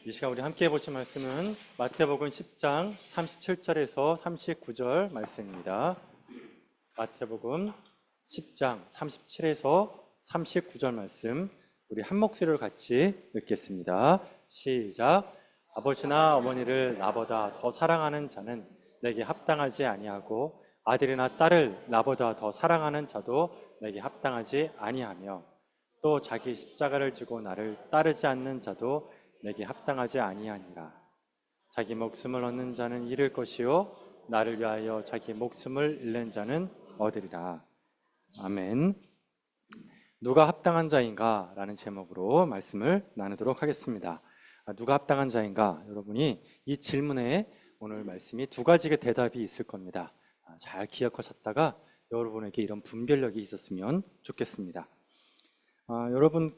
이 시간 우리 함께 보실 말씀은 마태복음 10장 37절에서 39절 말씀입니다. 마태복음 10장 37에서 39절 말씀 우리 한 목소리로 같이 읽겠습니다. 시작. 아버지나 어머니를 나보다 더 사랑하는 자는 내게 합당하지 아니하고 아들이나 딸을 나보다 더 사랑하는 자도 내게 합당하지 아니하며 또 자기 십자가를 지고 나를 따르지 않는 자도 내게 합당하지 아니하니라. 자기 목숨을 얻는 자는 잃을 것이요 나를 위하여 자기 목숨을 잃는 자는 얻으리라. 아멘. 누가 합당한 자인가? 라는 제목으로 말씀을 나누도록 하겠습니다. 누가 합당한 자인가? 여러분이 이 질문에 오늘 말씀이 두 가지의 대답이 있을 겁니다. 잘 기억하셨다가 여러분에게 이런 분별력이 있었으면 좋겠습니다. 여러분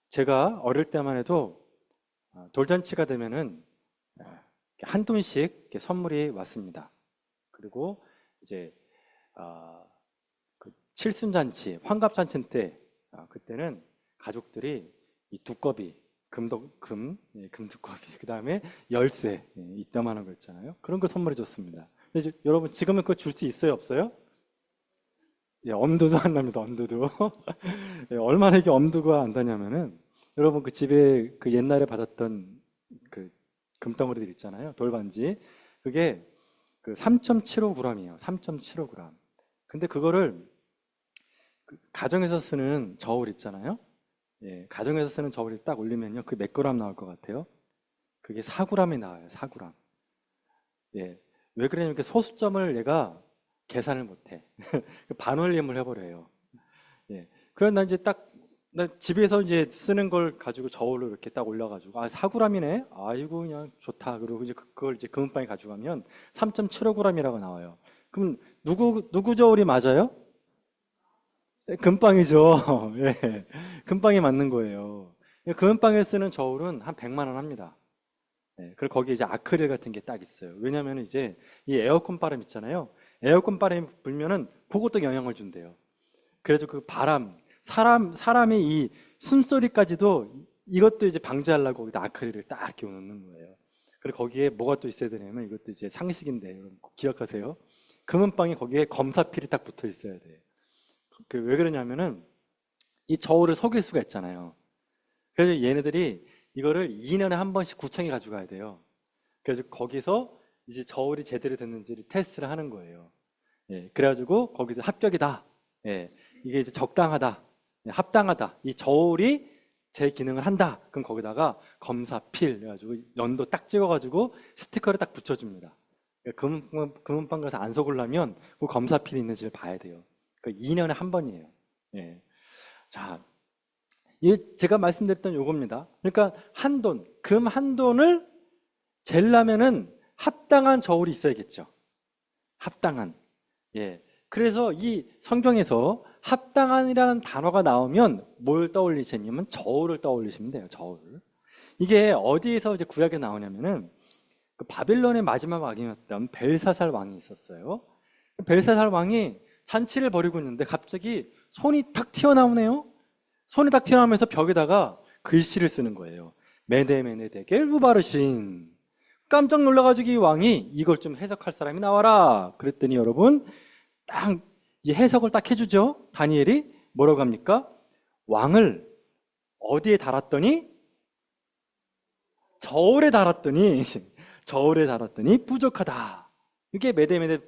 제가 어릴 때만 해도 돌잔치가 되면은 한 돈씩 선물이 왔습니다. 그리고 이제 칠순잔치, 환갑잔치 때 그때는 가족들이 이 두꺼비, 금두꺼비, 그 다음에 열쇠, 이따만한 거 있잖아요. 그런 걸 선물해 줬습니다. 근데 여러분 지금은 그거 줄 수 있어요, 없어요? 예, 엄두도 안 납니다. 엄두도. 예, 얼마나 이게 엄두가 안 나냐면은 여러분 그 집에 그 옛날에 받았던 그 금덩어리들 있잖아요. 돌반지. 그게 그 3.75g이에요. 3.75g. 근데 그거를 가정에서 쓰는 저울 있잖아요. 예, 가정에서 쓰는 저울이 딱 올리면요. 그게 몇 그램 나올 것 같아요? 그게 4g이 나와요. 4g. 예. 왜 그러냐면 이렇게 소수점을 얘가 계산을 못해. 반올림을 해버려요. 예. 그래서 나 이제 나 집에서 이제 쓰는 걸 가지고 저울로 이렇게 딱 올려가지고 4g이네. 아이고 그냥 좋다. 그리고 이제 그걸 이제 금은방에 가져가면 3.75g이라고 나와요. 그럼 누구 저울이 맞아요? 금빵이죠. 예. 금빵이 맞는 거예요. 금은방에 쓰는 저울은 한 100만 원 합니다. 예. 그리고 거기에 이제 아크릴 같은 게 딱 있어요. 왜냐면 이제 이 에어컨 바람 있잖아요. 에어컨 바람이 불면은 그것도 영향을 준대요. 그래서 그 바람, 사람의 이 숨소리까지도 이것도 이제 방지하려고 거기다 아크릴을 딱 이렇게 놓는 거예요. 그리고 거기에 뭐가 또 있어야 되냐면 이것도 이제 상식인데 여러분 꼭 기억하세요. 금은방이 거기에 검사필이 딱 붙어 있어야 돼요. 왜 그러냐면은 이 저울을 속일 수가 있잖아요. 그래서 얘네들이 이거를 2년에 한 번씩 구청에 가져가야 돼요. 그래서 거기서 이제 저울이 제대로 됐는지를 테스트를 하는 거예요. 예, 그래가지고 거기서 합격이다. 예, 이게 이제 적당하다. 예, 합당하다. 이 저울이 제 기능을 한다. 그럼 거기다가 검사필 해가지고 연도 딱 찍어가지고 스티커를 딱 붙여줍니다. 금은방 가서 안 속으려면 그 검사필이 있는지를 봐야 돼요. 그러니까 2년에 한 번이에요. 예. 자, 제가 말씀드렸던 요겁니다. 그러니까 금 한 돈을 젤라면은 합당한 저울이 있어야겠죠. 합당한. 예. 그래서 이 성경에서 합당한이라는 단어가 나오면 뭘 떠올리시냐면 저울을 떠올리시면 돼요. 저울. 이게 어디에서 이제 구약에 나오냐면은 그 바빌론의 마지막 왕이었던 벨사살 왕이 있었어요. 벨사살 왕이 잔치를 벌이고 있는데 갑자기 손이 탁 튀어나오네요. 손이 딱 튀어나오면서 벽에다가 글씨를 쓰는 거예요. 메네메네 데겔 우바르신. 깜짝 놀라가지고 이 왕이 이걸 좀 해석할 사람이 나와라. 그랬더니 여러분 딱 이 해석을 딱 해주죠. 다니엘이 뭐라고 합니까? 왕을 어디에 달았더니 저울에 달았더니 저울에 달았더니 부족하다. 이게 메데메데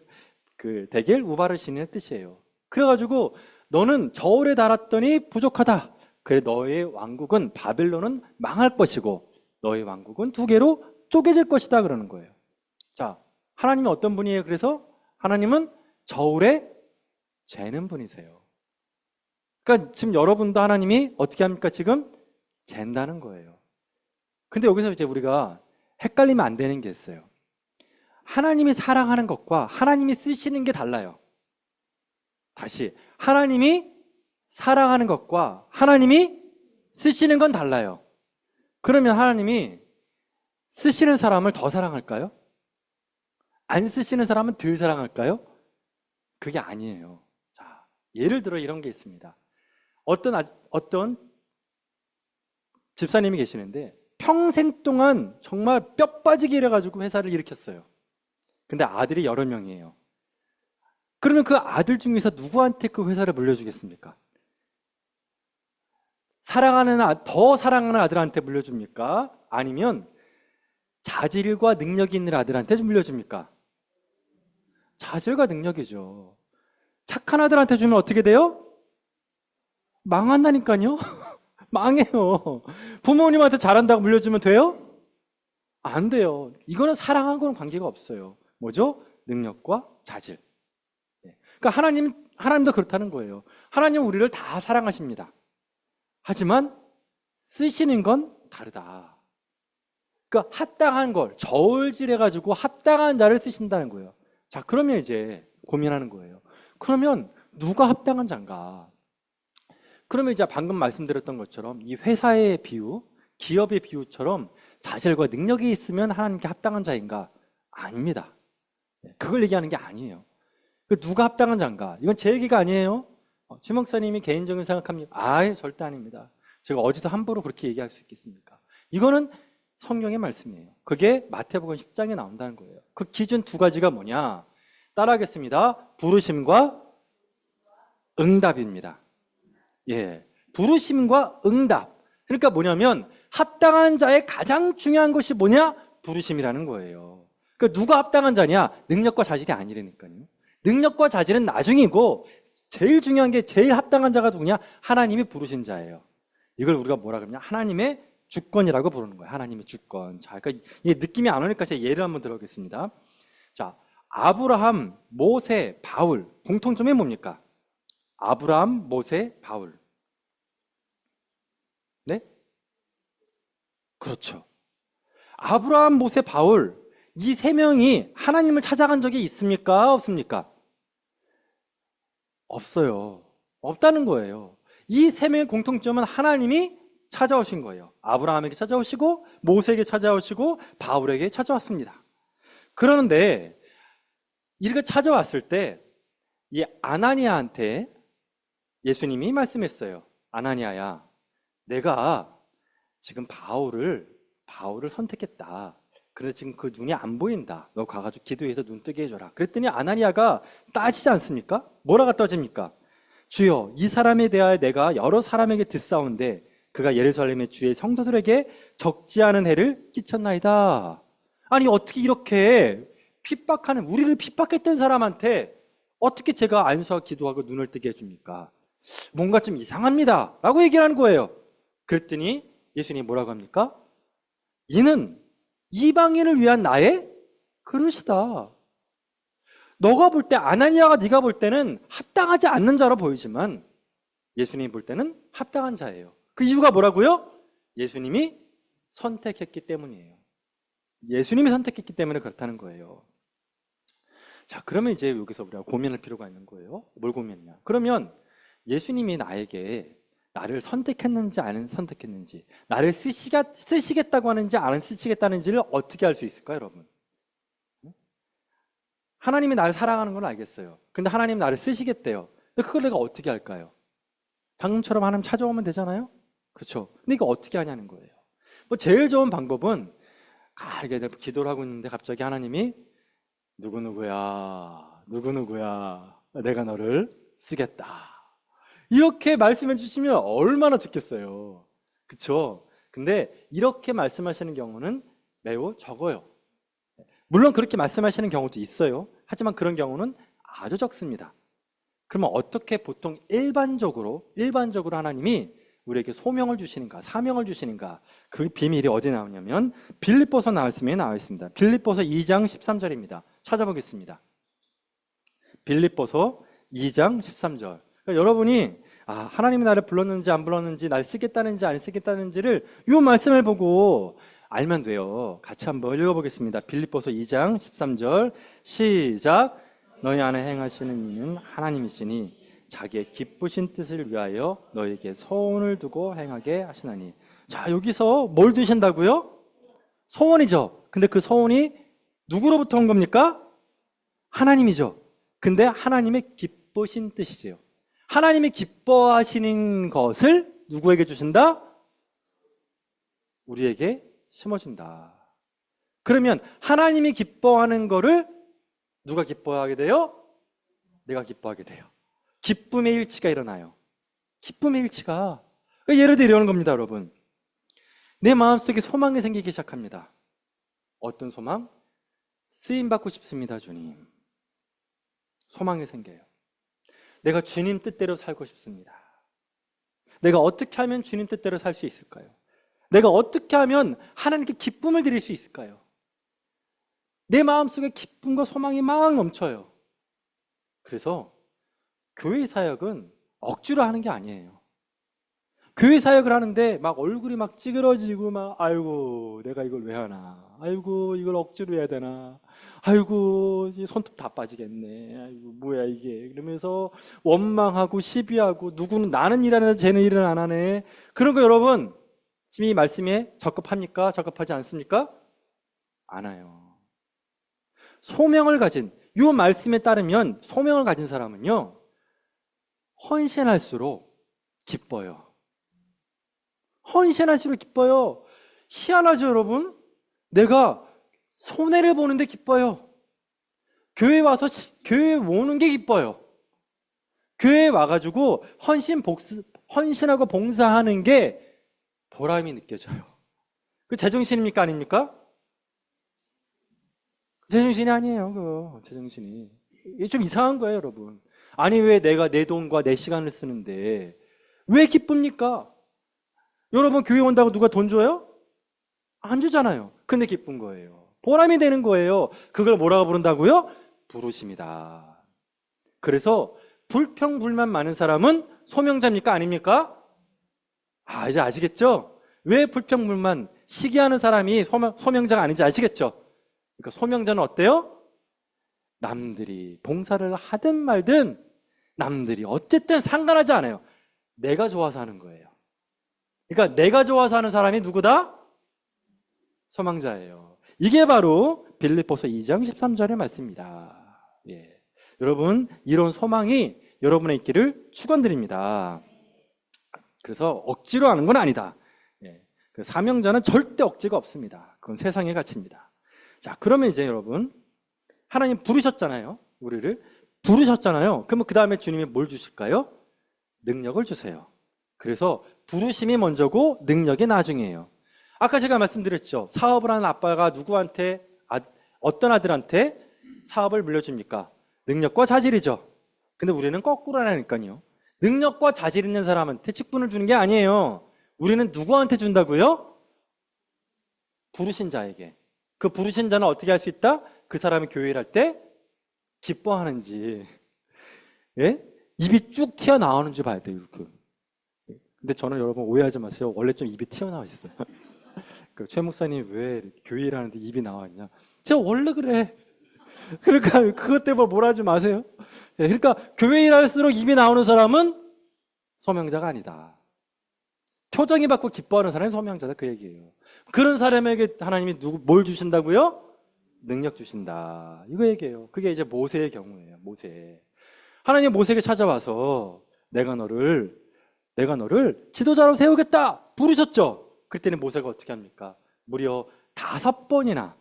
그 데겔 우바르신의 뜻이에요. 그래가지고 너는 저울에 달았더니 부족하다. 그래 너의 왕국은 바벨론은 망할 것이고 너의 왕국은 두 개로 쪼개질 것이다 그러는 거예요. 자, 하나님은 어떤 분이에요? 그래서 하나님은 저울에 재는 분이세요. 그러니까 지금 여러분도 하나님이 어떻게 합니까? 지금 잰다는 거예요. 근데 여기서 이제 우리가 헷갈리면 안 되는 게 있어요. 하나님이 사랑하는 것과 하나님이 쓰시는 게 달라요. 다시 하나님이 사랑하는 것과 하나님이 쓰시는 건 달라요. 그러면 하나님이 쓰시는 사람을 더 사랑할까요? 안 쓰시는 사람은 덜 사랑할까요? 그게 아니에요. 자, 예를 들어 이런 게 있습니다. 어떤 집사님이 계시는데 평생 동안 정말 뼈 빠지게 일해가지고 회사를 일으켰어요. 근데 아들이 여러 명이에요. 그러면 그 아들 중에서 누구한테 그 회사를 물려주겠습니까? 더 사랑하는 아들한테 물려줍니까? 아니면 자질과 능력이 있는 아들한테 물려줍니까? 자질과 능력이죠. 착한 아들한테 주면 어떻게 돼요? 망한다니까요. 망해요. 부모님한테 잘한다고 물려주면 돼요? 안 돼요. 이거는 사랑하고는 관계가 없어요. 뭐죠? 능력과 자질. 그러니까 하나님도 그렇다는 거예요. 하나님은 우리를 다 사랑하십니다. 하지만 쓰시는 건 다르다. 그러니까 합당한 걸 저울질해가지고 합당한 자를 쓰신다는 거예요. 자, 그러면 이제 고민하는 거예요. 그러면 누가 합당한 자인가? 그러면 이제 방금 말씀드렸던 것처럼 이 회사의 비유, 기업의 비유처럼 자질과 능력이 있으면 하나님께 합당한 자인가? 아닙니다. 그걸 얘기하는 게 아니에요. 누가 합당한 자인가? 이건 제 얘기가 아니에요. 최 목사님이 개인적인 생각합니다. 아예 절대 아닙니다. 제가 어디서 함부로 그렇게 얘기할 수 있겠습니까? 이거는 성경의 말씀이에요. 그게 마태복음 10장에 나온다는 거예요. 그 기준 두 가지가 뭐냐? 따라하겠습니다. 부르심과 응답입니다. 예, 부르심과 응답. 그러니까 뭐냐면 합당한 자의 가장 중요한 것이 뭐냐? 부르심이라는 거예요. 그러니까 누가 합당한 자냐? 능력과 자질이 아니라니까요. 능력과 자질은 나중이고 제일 중요한 게 제일 합당한 자가 누구냐? 하나님이 부르신 자예요. 이걸 우리가 뭐라 그러냐? 하나님의 주권이라고 부르는 거예요. 하나님의 주권. 자, 그러니까 이게 느낌이 안 오니까 제가 예를 한번 들어보겠습니다. 자, 아브라함, 모세, 바울 공통점이 뭡니까? 아브라함, 모세, 바울. 네? 그렇죠. 아브라함, 모세, 바울 이 세 명이 하나님을 찾아간 적이 있습니까? 없습니까? 없어요. 없다는 거예요. 이 세 명의 공통점은 하나님이 찾아오신 거예요. 아브라함에게 찾아오시고 모세에게 찾아오시고 바울에게 찾아왔습니다. 그런데 이렇게 찾아왔을 때 이 아나니아한테 예수님이 말씀했어요. 아나니아야, 내가 지금 바울을 선택했다. 그런데 지금 그 눈이 안 보인다. 너 가가지고 기도해서 눈 뜨게 해줘라. 그랬더니 아나니아가 따지지 않습니까? 뭐라고 따집니까? 주여, 이 사람에 대하여 내가 여러 사람에게 듣사온데 그가 예루살렘의 주의 성도들에게 적지 않은 해를 끼쳤나이다. 아니, 어떻게 이렇게 핍박하는, 우리를 핍박했던 사람한테 어떻게 제가 안수하고 기도하고 눈을 뜨게 해줍니까? 뭔가 좀 이상합니다 라고 얘기를 하는 거예요. 그랬더니 예수님이 뭐라고 합니까? 이는 이방인을 위한 나의 그릇이다. 너가 볼 때, 아나니아가 네가 볼 때는 합당하지 않는 자로 보이지만 예수님이 볼 때는 합당한 자예요. 그 이유가 뭐라고요? 예수님이 선택했기 때문이에요. 예수님이 선택했기 때문에 그렇다는 거예요. 자, 그러면 이제 여기서 우리가 고민할 필요가 있는 거예요. 뭘 고민하냐? 그러면 예수님이 나를 선택했는지 안 선택했는지, 나를 쓰시겠다고 하는지 안 쓰시겠다는지를 어떻게 알 수 있을까요, 여러분? 하나님이 나를 사랑하는 건 알겠어요. 근데 하나님이 나를 쓰시겠대요. 근데 그걸 내가 어떻게 할까요? 방금처럼 하나님 찾아오면 되잖아요? 그렇죠? 근데 이거 어떻게 하냐는 거예요. 뭐 제일 좋은 방법은 이렇게 기도를 하고 있는데 갑자기 하나님이 누구누구야 내가 너를 쓰겠다 이렇게 말씀해 주시면 얼마나 좋겠어요. 그렇죠? 근데 이렇게 말씀하시는 경우는 매우 적어요. 물론 그렇게 말씀하시는 경우도 있어요. 하지만 그런 경우는 아주 적습니다. 그러면 어떻게 보통 일반적으로 하나님이 우리에게 소명을 주시는가, 사명을 주시는가? 그 비밀이 어디 나오냐면 빌립보서 말씀에 나와 있습니다. 빌립보서 2장 13절입니다. 찾아보겠습니다. 빌립보서 2장 13절. 그러니까 여러분이 하나님이 나를 불렀는지 안 불렀는지, 나를 쓰겠다는지 안 쓰겠다는지를 이 말씀을 보고 알면 돼요. 같이 한번 읽어보겠습니다. 빌립보서 2장 13절 시작. 너희 안에 행하시는 이는 하나님이시니 자기의 기쁘신 뜻을 위하여 너에게 소원을 두고 행하게 하시나니. 자, 여기서 뭘 두신다고요? 소원이죠. 근데 그 소원이 누구로부터 온 겁니까? 하나님이죠. 근데 하나님의 기쁘신 뜻이지요. 하나님이 기뻐하시는 것을 누구에게 주신다? 우리에게 심어준다. 그러면 하나님이 기뻐하는 거를 누가 기뻐하게 돼요? 내가 기뻐하게 돼요. 기쁨의 일치가 일어나요. 기쁨의 일치가. 예를 들어 이러는 겁니다, 여러분. 내 마음속에 소망이 생기기 시작합니다. 어떤 소망? 쓰임받고 싶습니다, 주님. 소망이 생겨요. 내가 주님 뜻대로 살고 싶습니다. 내가 어떻게 하면 주님 뜻대로 살 수 있을까요? 내가 어떻게 하면 하나님께 기쁨을 드릴 수 있을까요? 내 마음속에 기쁨과 소망이 막 넘쳐요. 그래서 교회 사역은 억지로 하는 게 아니에요. 교회 사역을 하는데 막 얼굴이 막 찌그러지고 막 아이고 내가 이걸 왜 하나, 아이고 이걸 억지로 해야 되나, 아이고 이제 손톱 다 빠지겠네, 아이고 뭐야 이게, 그러면서 원망하고 시비하고 누구는 나는 일하는데 쟤는 일을 안 하네. 그런 거 여러분 지금 이 말씀에 적합합니까? 적합하지 않습니까? 않아요. 소명을 가진, 이 말씀에 따르면 소명을 가진 사람은요 헌신할수록 기뻐요. 헌신할수록 기뻐요. 희한하죠, 여러분? 내가 손해를 보는데 기뻐요. 교회 와서 교회 오는 게 기뻐요. 교회에 와가지고 헌신하고 봉사하는 게 보람이 느껴져요. 그 제정신입니까? 아닙니까? 제정신이 아니에요, 그거. 제정신이. 이게 좀 이상한 거예요, 여러분. 아니, 왜 내가 내 돈과 내 시간을 쓰는데 왜 기쁩니까? 여러분 교회 온다고 누가 돈 줘요? 안 주잖아요. 근데 기쁜 거예요. 보람이 되는 거예요. 그걸 뭐라고 부른다고요? 부르심이다. 그래서 불평불만 많은 사람은 소명자입니까? 아닙니까? 이제 아시겠죠? 왜 불평불만 시기하는 사람이 소명자가 아닌지 아시겠죠? 그러니까 소명자는 어때요? 남들이 봉사를 하든 말든 남들이 어쨌든 상관하지 않아요. 내가 좋아서 하는 거예요. 그러니까 내가 좋아서 하는 사람이 누구다? 소망자예요. 이게 바로 빌립보서 2장 13절의 말씀입니다. 예. 여러분 이런 소망이 여러분의 있기를 축원드립니다. 그래서 억지로 하는 건 아니다. 예. 그 사명자는 절대 억지가 없습니다. 그건 세상의 가치입니다. 자, 그러면 이제 여러분 하나님 부르셨잖아요. 우리를 부르셨잖아요. 그러면 그 다음에 주님이 뭘 주실까요? 능력을 주세요. 그래서 부르심이 먼저고 능력이 나중이에요. 아까 제가 말씀드렸죠. 사업을 하는 아빠가 누구한테, 어떤 아들한테 사업을 물려줍니까? 능력과 자질이죠. 근데 우리는 거꾸로 하니까요. 능력과 자질 있는 사람한테 직분을 주는 게 아니에요. 우리는 누구한테 준다고요? 부르신 자에게. 그 부르신 자는 어떻게 할 수 있다? 그 사람이 교회를 할 때 기뻐하는지, 예? 입이 쭉 튀어나오는지 봐야 돼요. 이렇게. 근데 저는 여러분 오해하지 마세요. 원래 좀 입이 튀어나와 있어요. 최 목사님 왜 교회를 하는데 입이 나왔냐? 제가 원래 그래. 그러니까 그것 때문에 뭐라 하지 마세요. 예, 그러니까 교회 일할수록 입이 나오는 사람은 소명자가 아니다. 표정이 받고 기뻐하는 사람이 소명자다, 그 얘기예요. 그런 사람에게 하나님이 뭘 주신다고요? 능력 주신다. 이거 얘기해요. 그게 이제 모세의 경우예요. 모세. 하나님 모세에게 찾아와서 내가 너를 지도자로 세우겠다 부르셨죠. 그때는 모세가 어떻게 합니까? 무려 5번이나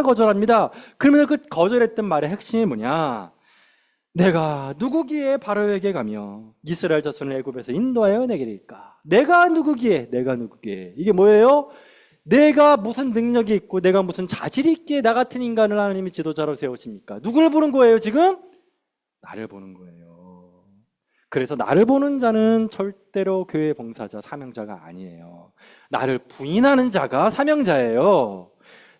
거절합니다. 그러면 그 거절했던 말의 핵심이 뭐냐? 내가 누구기에 바로에게 가며 이스라엘 자손을 애굽에서 인도하여 내게 이를까? 내가 누구기에? 이게 뭐예요? 내가 무슨 능력이 있고 내가 무슨 자질이 있기에 나 같은 인간을 하나님이 지도자로 세우십니까? 누구를 보는 거예요 지금? 나를 보는 거예요. 그래서 나를 보는 자는 절대로 교회 봉사자, 사명자가 아니에요. 나를 부인하는 자가 사명자예요.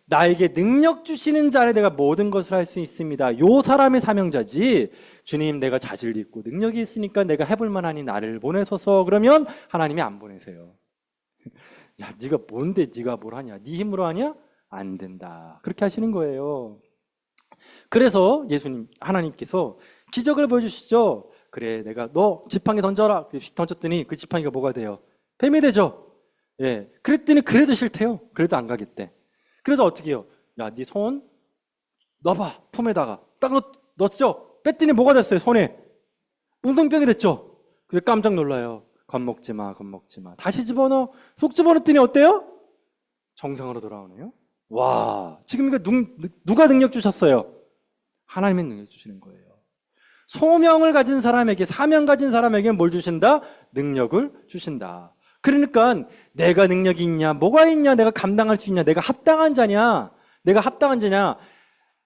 나에게 능력 주시는 자에 내가 모든 것을 할 수 있습니다. 요 사람이 사명자지. 주님, 내가 자질 있고 능력이 있으니까 내가 해볼 만하니 나를 보내소서. 그러면 하나님이 안 보내세요. 야, 네가 뭔데 네가 뭘 하냐? 네 힘으로 하냐? 안 된다. 그렇게 하시는 거예요. 그래서 예수님, 하나님께서 기적을 보여주시죠. 그래, 내가 너 지팡이 던져라. 던졌더니 그 지팡이가 뭐가 돼요? 뱀이 되죠. 예, 그랬더니 그래도 싫대요. 그래도 안 가겠대. 그래서 어떻게 해요? 야, 네 손 넣어봐. 품에다가 딱 넣었죠. 뺐더니 뭐가 됐어요? 손에 웅덩병이 됐죠. 그래서 깜짝 놀라요. 겁먹지 마. 다시 집어넣어. 속 집어넣었더니 어때요? 정상으로 돌아오네요. 와, 지금 이거 누가 능력 주셨어요? 하나님이 능력 주시는 거예요. 소명을 가진 사람에게, 사명 가진 사람에게 뭘 주신다? 능력을 주신다. 그러니까 내가 능력이 있냐, 뭐가 있냐, 내가 감당할 수 있냐, 내가 합당한 자냐, 내가 합당한 자냐,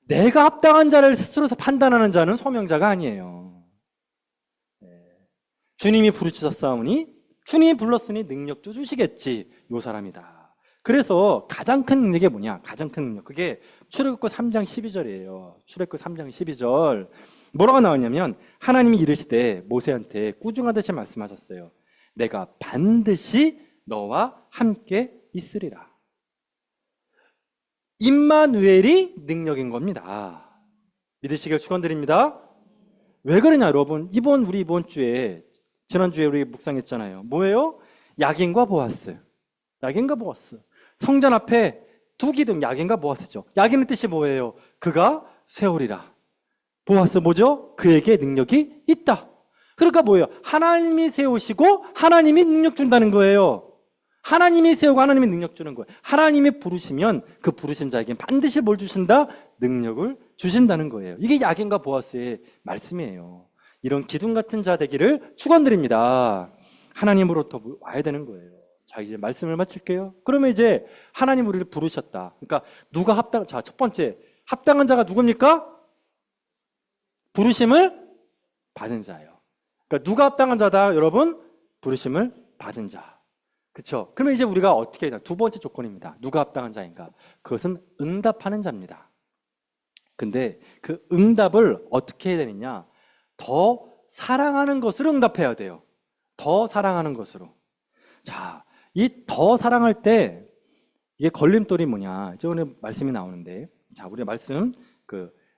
내가 합당한 자를 스스로서 판단하는 자는 소명자가 아니에요. 주님이 부르셨사오니, 주님이 불렀으니 능력도 주시겠지, 요 사람이다. 그래서 가장 큰 능력이 뭐냐? 가장 큰 능력. 그게 출애굽기 3장 12절이에요. 출애굽기 3장 12절. 뭐라고 나왔냐면 하나님이 이르시되 모세한테 꾸중하듯이 말씀하셨어요. 내가 반드시 너와 함께 있으리라. 임마누엘이 능력인 겁니다. 믿으시길 축원드립니다. 왜 그러냐 여러분? 우리 이번 주에 지난주에 우리 묵상했잖아요. 뭐예요? 야긴과 보아스. 야긴과 보아스. 성전 앞에 두 기둥, 야긴과 보아스죠. 야긴의 뜻이 뭐예요? 그가 세우리라. 보아스 뭐죠? 그에게 능력이 있다. 그러니까 뭐예요? 하나님이 세우시고 하나님이 능력 준다는 거예요. 하나님이 세우고 하나님이 능력 주는 거예요. 하나님이 부르시면 그 부르신 자에겐 반드시 뭘 주신다? 능력을 주신다는 거예요. 이게 야긴과 보아스의 말씀이에요. 이런 기둥 같은 자 되기를 축원드립니다. 하나님으로부터 와야 되는 거예요. 자, 이제 말씀을 마칠게요. 그러면 이제 하나님 우리를 부르셨다. 그러니까 누가 자, 첫 번째 합당한 자가 누굽니까? 부르심을 받은 자예요. 그러니까 누가 합당한 자다, 여러분? 부르심을 받은 자. 그렇죠? 그러면 이제 우리가 어떻게 해야 되나? 두 번째 조건입니다. 누가 합당한 자인가? 그것은 응답하는 자입니다. 근데 그 응답을 어떻게 해야 되느냐? 더 사랑하는 것으로 응답해야 돼요. 더 사랑하는 것으로. 자, 이 더 사랑할 때 이게 걸림돌이 뭐냐? 이제 오늘 말씀이 나오는데, 자, 우리 말씀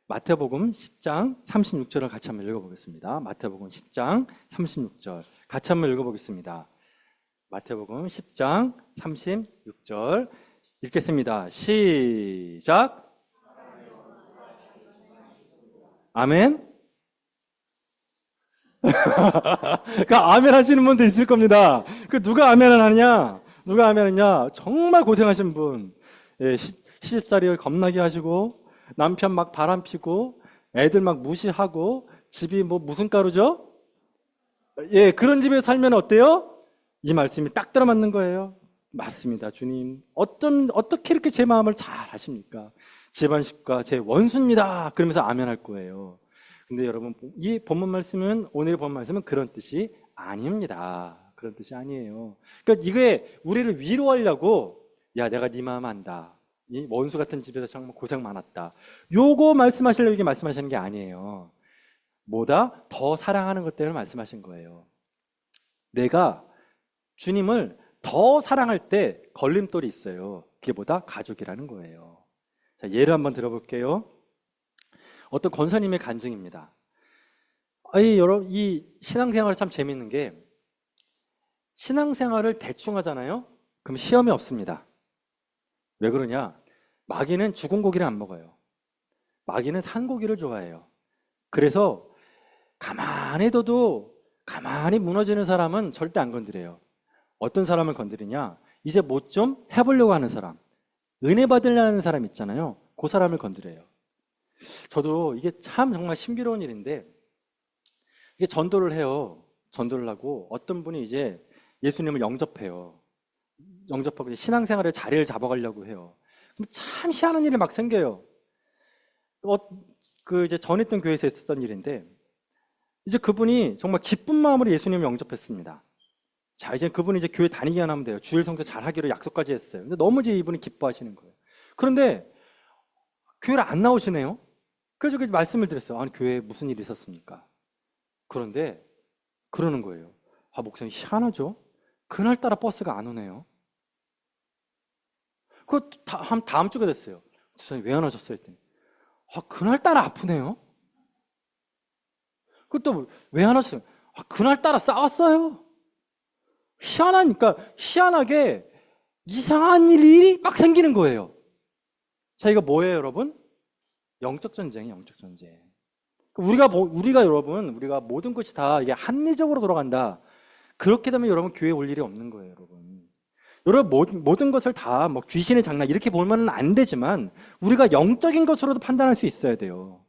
마태복음 10장 36절을 같이 한번 읽어보겠습니다. 마태복음 10장 36절 같이 한번 읽어보겠습니다. 마태복음 10장 36절 읽겠습니다. 시작. 아멘. 그러니까 아멘 하시는 분도 있을 겁니다. 누가 아멘을 하냐? 누가 아멘 하냐? 정말 고생하신 분. 예, 시집살이 겁나게 하시고 남편 막 바람 피고 애들 막 무시하고 집이 뭐 무슨 가루죠? 예, 그런 집에 살면 어때요? 이 말씀이 딱 들어맞는 거예요. 맞습니다, 주님. 어떻게 이렇게 제 마음을 잘 아십니까? 집안식과 제 원수입니다. 그러면서 아멘 할 거예요. 근데 여러분, 이 본문 말씀은, 오늘의 본문 말씀은 그런 뜻이 아닙니다. 그런 뜻이 아니에요. 그러니까 이게 우리를 위로하려고, 야, 내가 네 마음 안다. 이 원수 같은 집에서 정말 고생 많았다. 요거 말씀하시려고 이게 말씀하시는 게 아니에요. 뭐다? 더 사랑하는 것 때문에 말씀하신 거예요. 내가 주님을 더 사랑할 때 걸림돌이 있어요. 그게 뭐다? 가족이라는 거예요. 자, 예를 한번 들어볼게요. 어떤 권사님의 간증입니다. 여러분, 이 신앙생활이 참 재밌는 게, 신앙생활을 대충 하잖아요? 그럼 시험이 없습니다. 왜 그러냐? 마귀는 죽은 고기를 안 먹어요. 마귀는 산 고기를 좋아해요. 그래서 가만히 둬도 가만히 무너지는 사람은 절대 안 건드려요. 어떤 사람을 건드리냐? 이제 뭐 좀 해보려고 하는 사람, 은혜 받으려는 사람 있잖아요. 그 사람을 건드려요. 저도 이게 참 정말 신비로운 일인데, 이게 전도를 해요. 전도를 하고 어떤 분이 이제 예수님을 영접해요. 영접하고 신앙생활의 자리를 잡아가려고 해요. 그럼 참 희한한 일이 막 생겨요. 이제 전했던 교회에서 있었던 일인데, 이제 그분이 정말 기쁜 마음으로 예수님을 영접했습니다. 자, 이제 그분이 이제 교회 다니기만 하면 돼요. 주일 성수 잘 하기로 약속까지 했어요. 근데 너무 이제 이분이 기뻐하시는 거예요. 그런데 교회를 안 나오시네요. 그래서 그 말씀을 드렸어요. 아니, 교회에 무슨 일이 있었습니까? 그런데 그러는 거예요. 아, 목사님 희한하죠? 그날따라 버스가 안 오네요. 다음 주가 됐어요. 목사님 왜 안 오셨어요? 했더니, 아, 그날따라 아프네요. 그것도 왜 안 오셨어요? 아, 그날따라 싸웠어요. 희한하니까, 희한하게 이상한 일이 막 생기는 거예요. 자, 이거 뭐예요, 여러분? 영적 전쟁이에요, 영적 전쟁. 우리가 여러분, 우리가 모든 것이 다 이게 합리적으로 돌아간다. 그렇게 되면 여러분 교회에 올 일이 없는 거예요, 여러분. 여러분, 모든 것을 다 뭐 귀신의 장난 이렇게 보면 안 되지만 우리가 영적인 것으로도 판단할 수 있어야 돼요.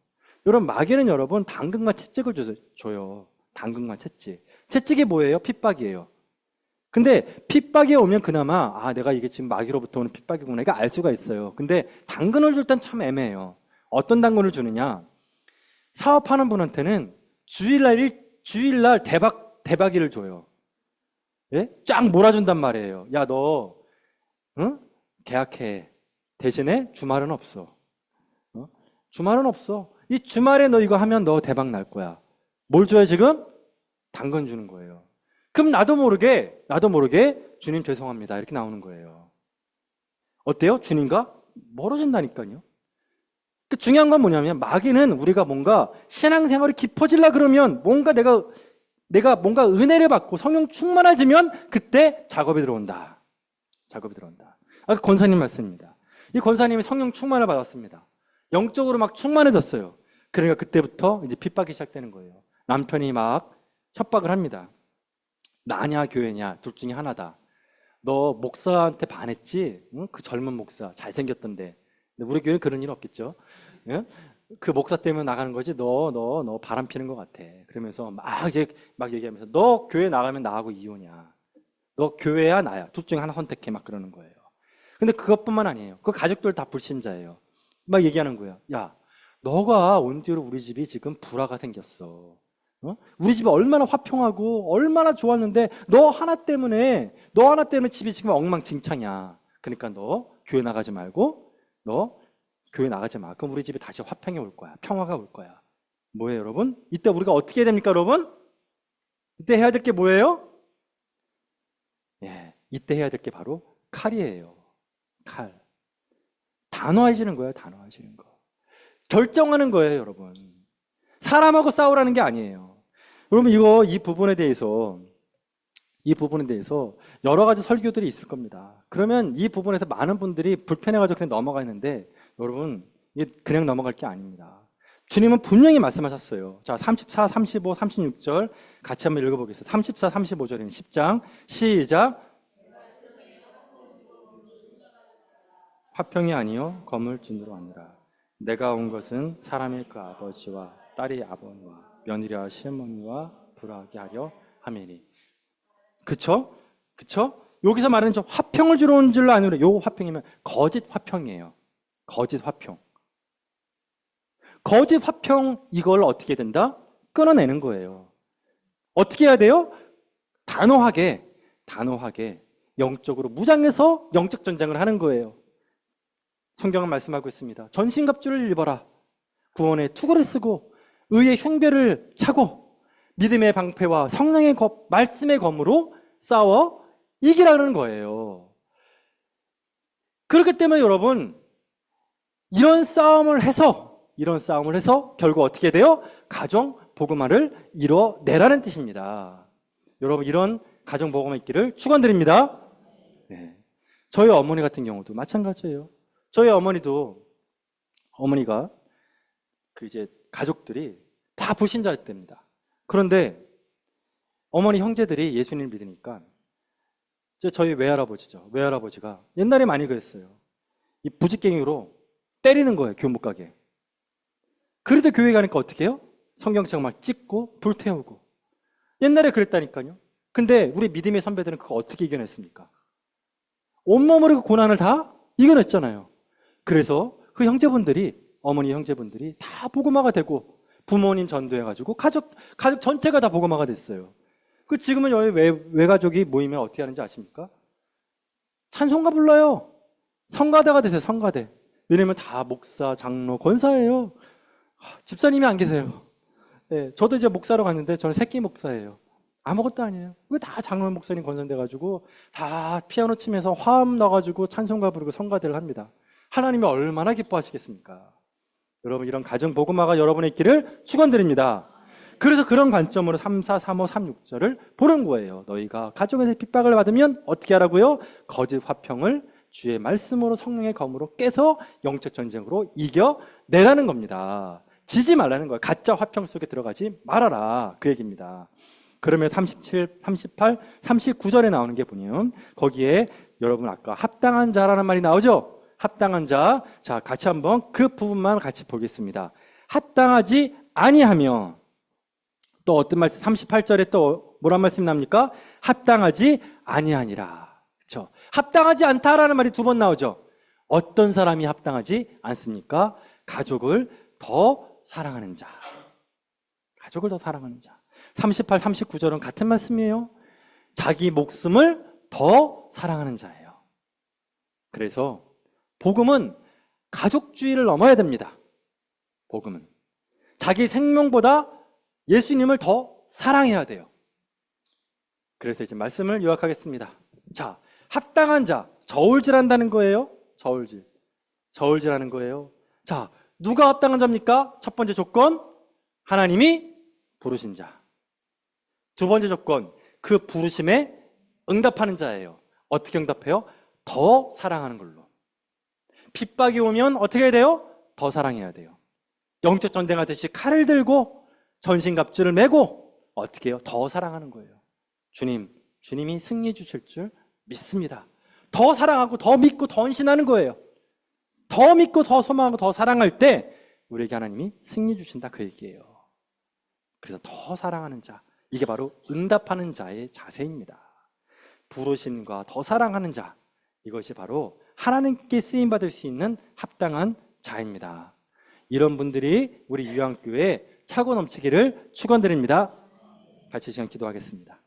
여러분, 마귀는 여러분 당근과 채찍을 줘요. 당근과 채찍. 채찍이 뭐예요? 핍박이에요. 근데 핍박이 오면 그나마 내가 이게 지금 마귀로부터 오는 핍박이구나 이거 알 수가 있어요. 근데 당근을 줄 땐 참 애매해요. 어떤 당근을 주느냐? 사업하는 분한테는 주일날 대박이를 줘요. 예? 쫙 몰아준단 말이에요. 야, 너 응? 계약해. 대신에 주말은 없어. 주말은 없어. 이 주말에 너 이거 하면 너 대박 날 거야. 뭘 줘요 지금? 당근 주는 거예요. 그럼 나도 모르게 주님 죄송합니다 이렇게 나오는 거예요. 어때요? 주님과 멀어진다니까요. 그 중요한 건 뭐냐면 마귀는 우리가 뭔가 신앙생활이 깊어지려 그러면 뭔가 내가 뭔가 은혜를 받고 성령 충만해지면 그때 작업이 들어온다. 작업이 들어온다. 아까 권사님 말씀입니다. 이 권사님이 성령 충만을 받았습니다. 영적으로 막 충만해졌어요. 그러니까 그때부터 이제 핍박이 시작되는 거예요. 남편이 막 협박을 합니다. 나냐 교회냐 둘 중에 하나다. 너 목사한테 반했지? 응? 그 젊은 목사 잘생겼던데. 근데 우리 교회는 그런 일 없겠죠. 예? 그 목사 때문에 나가는 거지. 너 바람 피는 것 같아. 그러면서 막 얘기하면서 너 교회 나가면 나하고 이혼이야. 너 교회야 나야. 둘 중에 하나 선택해. 막 그러는 거예요. 근데 그것뿐만 아니에요. 그 가족들 다 불신자예요. 막 얘기하는 거예요. 야, 너가 온 뒤로 우리 집이 지금 불화가 생겼어. 우리 집이 얼마나 화평하고 얼마나 좋았는데 너 하나 때문에 집이 지금 엉망진창이야. 그러니까 너 교회 나가지 말고 너 교회 나가지 마. 그럼 우리 집에 다시 화평이 올 거야. 평화가 올 거야. 뭐예요, 여러분? 이때 우리가 어떻게 해야 됩니까, 여러분? 이때 해야 될 게 뭐예요? 예, 이때 해야 될 게 바로 칼이에요. 칼. 단호해지는 거예요, 단호해지는 거. 결정하는 거예요, 여러분. 사람하고 싸우라는 게 아니에요. 여러분, 이 부분에 대해서 여러 가지 설교들이 있을 겁니다. 그러면 이 부분에서 많은 분들이 불편해가지고 그냥 넘어가는데 여러분, 이게 그냥 넘어갈 게 아닙니다. 주님은 분명히 말씀하셨어요. 자, 34, 35, 36절 같이 한번 읽어보겠습니다. 34, 35절인 10장 시작. 화평이 아니요 검을 준으로 왔느라. 내가 온 것은 사람의 그 아버지와 딸이 아버지와 며느리와 시어머니와 불화하게 하려 함이니. 그쵸? 여기서 말하는 저 화평을 주러 온 줄로 아니라 요 화평이면 거짓 화평이에요. 거짓 화평. 거짓 화평 이걸 어떻게 된다? 끊어내는 거예요. 어떻게 해야 돼요? 단호하게 영적으로 무장해서 영적 전쟁을 하는 거예요. 성경은 말씀하고 있습니다. 전신갑주를 입어라. 구원의 투구를 쓰고 의의 흉배를 차고 믿음의 방패와 성령의 말씀의 검으로 싸워 이기라는 거예요. 그렇기 때문에 여러분 이런 싸움을 해서 결국 어떻게 돼요? 가정 복음화를 이뤄내라는 뜻입니다. 여러분 이런 가정 복음화 있기를 축원드립니다. 네. 저희 어머니 같은 경우도 마찬가지예요. 저희 어머니가 이제 가족들이 다 불신자였답니다. 그런데 어머니 형제들이 예수님을 믿으니까 저희 외할아버지가 옛날에 많이 그랬어요. 이 부직갱이로 때리는 거예요. 교회 못 가게. 그래도 교회 가니까 어떻게 해요? 성경책 막 찍고 불태우고. 옛날에 그랬다니까요. 근데 우리 믿음의 선배들은 그거 어떻게 이겨냈습니까? 온몸으로 그 고난을 다 이겨냈잖아요. 그래서 그 어머니 형제분들이 다 복음화가 되고 부모님 전도해가지고 가족 전체가 다 복음화가 됐어요. 그 지금은 여기 외가족이 모이면 어떻게 하는지 아십니까? 찬송가 불러요. 성가대가 되세요. 성가대. 왜냐면 다 목사, 장로, 권사예요. 집사님이 안 계세요. 네, 저도 이제 목사로 갔는데 저는 새끼 목사예요. 아무것도 아니에요. 왜 다 장로 목사님 권선돼가지고 다 피아노 치면서 화음 넣어가지고 찬송가 부르고 성가대를 합니다. 하나님이 얼마나 기뻐하시겠습니까? 여러분 이런 가정 복음화가 여러분의 있기를 축원드립니다. 그래서 그런 관점으로 3, 4, 3, 5, 3, 6절을 보는 거예요. 너희가 가정에서 핍박을 받으면 어떻게 하라고요? 거짓 화평을 주의 말씀으로 성령의 검으로 깨서 영적 전쟁으로 이겨내라는 겁니다. 지지 말라는 거예요. 가짜 화평 속에 들어가지 말아라. 그 얘기입니다. 그러면 37, 38, 39절에 나오는 게 보면 거기에 여러분 아까 합당한 자라는 말이 나오죠? 합당한 자. 자, 같이 한번 그 부분만 같이 보겠습니다. 합당하지 아니하며 또 어떤 말씀 38절에 또 뭐란 말씀이 납니까? 합당하지 아니하니라. 그렇죠? 합당하지 않다라는 말이 두 번 나오죠. 어떤 사람이 합당하지 않습니까? 가족을 더 사랑하는 자. 가족을 더 사랑하는 자. 38, 39절은 같은 말씀이에요. 자기 목숨을 더 사랑하는 자예요. 그래서 복음은 가족주의를 넘어야 됩니다. 복음은 자기 생명보다 예수님을 더 사랑해야 돼요. 그래서 이제 말씀을 요약하겠습니다. 자, 합당한 자, 저울질한다는 거예요. 저울질하는 거예요. 자, 누가 합당한 자입니까? 첫 번째 조건, 하나님이 부르신 자. 두 번째 조건, 그 부르심에 응답하는 자예요. 어떻게 응답해요? 더 사랑하는 걸로. 핍박이 오면 어떻게 해야 돼요? 더 사랑해야 돼요. 영적 전쟁하듯이 칼을 들고 전신갑주를 메고 어떻게 해요? 더 사랑하는 거예요. 주님이 승리 주실 줄 믿습니다. 더 사랑하고 더 믿고 더 헌신하는 거예요. 더 믿고 더 소망하고 더 사랑할 때 우리에게 하나님이 승리 주신다 그 얘기예요. 그래서 더 사랑하는 자, 이게 바로 응답하는 자의 자세입니다. 부르심과 더 사랑하는 자, 이것이 바로 하나님께 쓰임받을 수 있는 합당한 자입니다. 이런 분들이 우리 유양교회에 차고 넘치기를 축원드립니다. 같이 시간 기도하겠습니다.